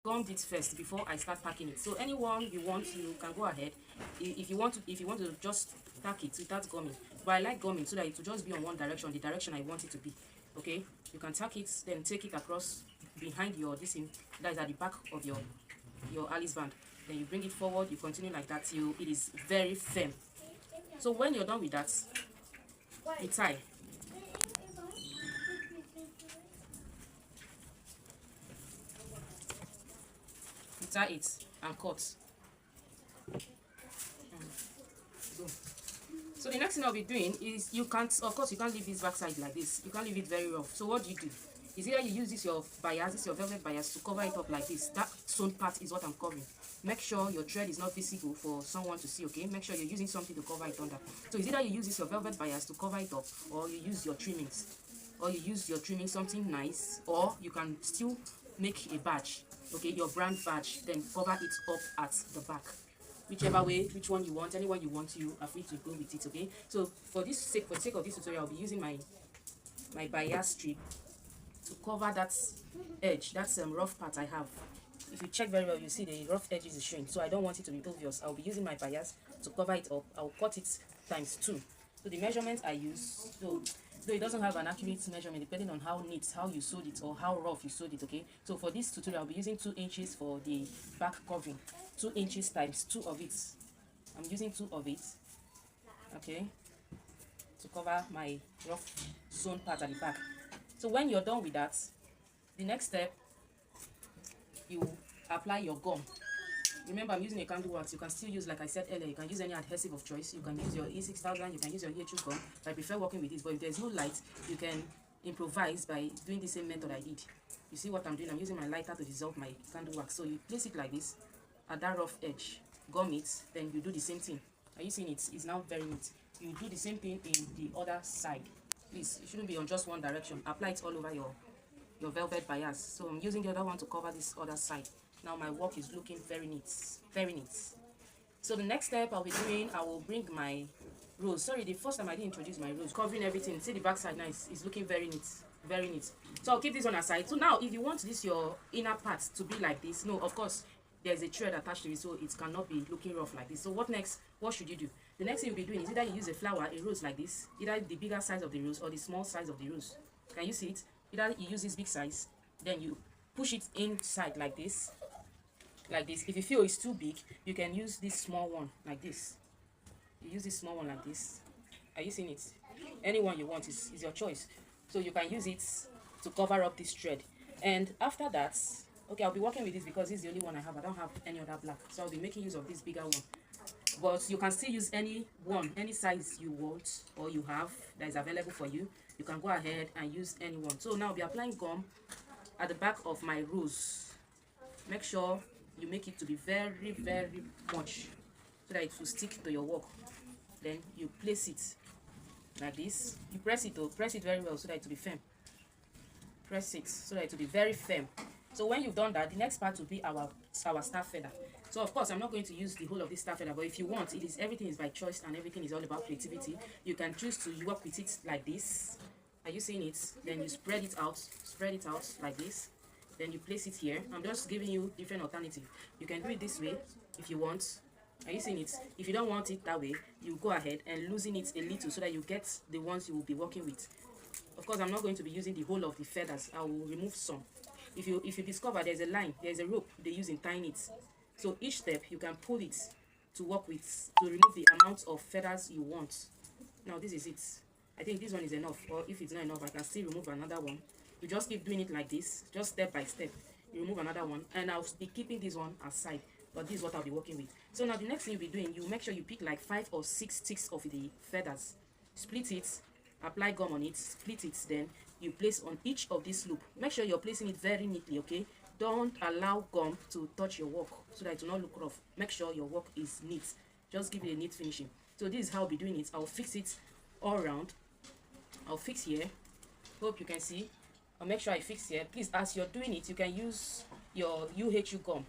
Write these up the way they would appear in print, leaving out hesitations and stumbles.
gummed it first before I start packing it. So anyone you want, you can go ahead. If you want to just tack it without gumming. But I like gumming so that it will just be on one direction, the direction I want it to be. Okay, you can tack it, then take it across behind your this thing that is at the back of your Alice band. Then you bring it forward, you continue like that till it is very firm. So when you're done with that, you tie. You tie it and cut. Go. So the next thing I'll be doing is you can't leave this backside like this. You can't leave it very rough. So what do? Is either you use this your bias, this your velvet bias to cover it up like this. That sewn part is what I'm covering. Make sure your thread is not visible for someone to see, okay? Make sure you're using something to cover it under. So it's either you use this your velvet bias to cover it up, or you use your trimmings. Or you use your trimming something nice, or you can still make a badge, okay? Your brand badge, then cover it up at the back. Whichever way, which one you want, anyone you want, you are free to go with it, okay? So for the sake of this tutorial, I'll be using my bias strip to cover that edge, that's rough part I have. If you check very well, you see the rough edges is showing, so I don't want it to be obvious. I'll be using my bias to cover it up. I'll cut it times 2. So the measurement I use, though it doesn't have an accurate measurement depending on how neat, how you sewed it, or how rough you sewed it, okay? So for this tutorial, I'll be using 2 inches for the back covering. 2 inches times 2 of it. I'm using 2 of it, okay, to cover my rough sewn part at the back. So when you're done with that, the next step, you apply your gum. Remember, I'm using a candle wax. You can still use, like I said earlier, you can use any adhesive of choice. You can use your E6000, you can use your EHU gum. I prefer working with this, but if there's no light, you can improvise by doing the same method I did. You see what I'm doing? I'm using my lighter to dissolve my candle wax. So you place it like this at that rough edge, gum it, then you do the same thing. Are you seeing it? It's now very neat. You do the same thing in the other side. Please, it shouldn't be on just one direction. Apply it all over your velvet bias. So I'm using the other one to cover this other side. Now my work is looking very neat, very neat. So the next step I'll be doing, I will bring my rose. Sorry, the first time I didn't introduce my rose, covering everything. See the back side now is looking very neat, very neat. So I'll keep this one aside. So now if you want this your inner part to be like this, no, of course there's a thread attached to it, so it cannot be looking rough like this. So what next? What should you do? The next thing you'll be doing is either you use a flower, a rose like this, either the bigger size of the rose or the small size of the rose. Can you see it? Either you use this big size, then you push it inside like this. Like this. If you feel it's too big, you can use this small one like this. You use this small one like this. Are you seeing it? Anyone you want is your choice. So you can use it to cover up this thread. And after that, okay, I'll be working with this because this is the only one I have. I don't have any other black, so I'll be making use of this bigger one. But you can still use any one, any size you want or you have that is available for you. You can go ahead and use any one. So now I'll be applying gum at the back of my rose. Make sure you make it to be very, very much so that it will stick to your work. Then you place it like this. You press it, press it very well so that it will be firm. Press it so that it will be very firm. So when you've done that, the next part will be our staff feather. So of course I'm not going to use the whole of this staff feather, but if you want, everything is by choice and everything is all about creativity. You can choose to work with it like this. Are you seeing it? Then you spread it out like this. Then you place it here. I'm just giving you different alternatives. You can do it this way if you want. Are you seeing it? If you don't want it that way, you go ahead and loosen it a little so that you get the ones you will be working with. Of course, I'm not going to be using the whole of the feathers. I will remove some. If you discover there's a line, there's a rope they use in tying it. So each step you can pull it to work with to remove the amount of feathers you want. Now this is it. I think this one is enough, or if it's not enough, I can still remove another one. You just keep doing it like this, just step by step. You remove another one, and I'll be keeping this one aside, but this is what I'll be working with. So now the next thing you'll be doing, you make sure you pick like 5 or 6 sticks of the feathers, split it, apply gum on it, split it, then you place on each of this loop. Make sure you're placing it very neatly, okay? Don't allow gum to touch your work so that it will not look rough. Make sure your work is neat. Just give it a neat finishing. So this is how I'll be doing it. I'll fix it all around. I'll fix here. Hope you can see. I'll make sure I fix here. Please, as you're doing it, you can use your UHU gum.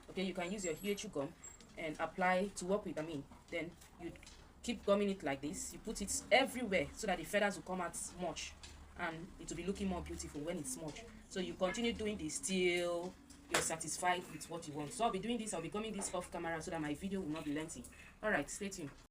Okay, you can use your UHU gum and apply to work with. Then you keep gumming it like this. You put it everywhere so that the feathers will come out much, and it will be looking more beautiful when it's smudged. So you continue doing this till you're satisfied with what you want. So I'll be doing this, I'll be coming this off camera so that my video will not be lengthy. All right, stay tuned.